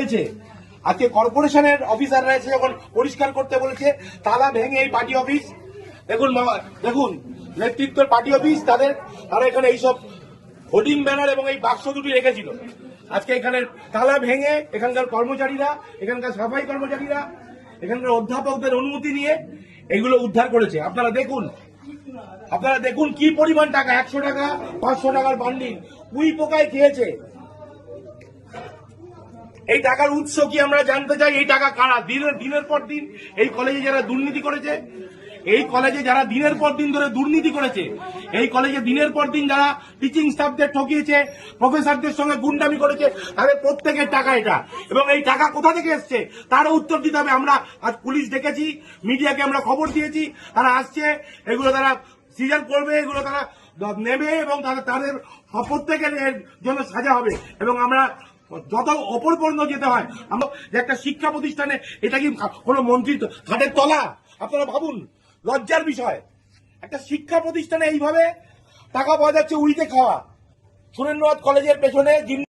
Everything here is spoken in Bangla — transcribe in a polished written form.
নিয়েছে। আজকে কর্পোরেশনের অফিসাররা এসে যখন পরিষ্কার করতে বলেছে, তালা ভেঙে এই পার্টি অফিস, দেখুন দেখুন নেতৃত্বের পার্টি অফিস, তারা এখানে এইসব হোর্ডিং ব্যানার এবং এই বাক্স দুটি রেখেছিল। আজকে এখানে তালা ভেঙে এখানকার কর্মচারীরা, এখানকার সাফাই কর্মচারীরা, এখানকার অধ্যাপকদের অনুমতি নিয়ে এগুলো উদ্ধার করেছে। আপনারা দেখুন কি পরিমাণ টাকা, 100 টাকা 500 টাকার বান্ডিল উই পোকায় খেয়েছে। এই টাকার উৎস কি আমরা জানতে চাই। এই টাকা কারা? দিনের পর দিন এই কলেজে যারা দুর্নীতি করেছে, এই কলেজে যারা দিনের পর দিন ধরে দুর্নীতি করেছে, এই কলেজে দিনের পর দিন যারা টিচিং স্টাফদের ঠকিয়েছে, প্রফেসরদের সঙ্গে গুন্ডামি করেছে, তাদের প্রত্যেকের টাকা এটা। এবং এই টাকা কোথা থেকে এসছে তারও উত্তর দিতে হবে। আমরা আজ পুলিশ ডেকেছি, মিডিয়াকে আমরা খবর দিয়েছি, তারা আসছে, এগুলো তারা সিজন করবে, এগুলো তারা নেবে এবং তাদের প্রত্যেকের জন্য সাজা হবে। এবং আমরা যত অপর পর্যন্ত যেতে হয়, আমরা যে একটা শিক্ষা প্রতিষ্ঠানে, এটা কি কোনো মন্ত্রীর ঘাটের তলা? আপনারা ভাবুন, লজ্জার বিষয়। একটা শিক্ষা প্রতিষ্ঠানে এইভাবে টাকা পাওয়া যাচ্ছে উইতে খাওয়া। সুরেন্দ্রনাথ কলেজের পেছনে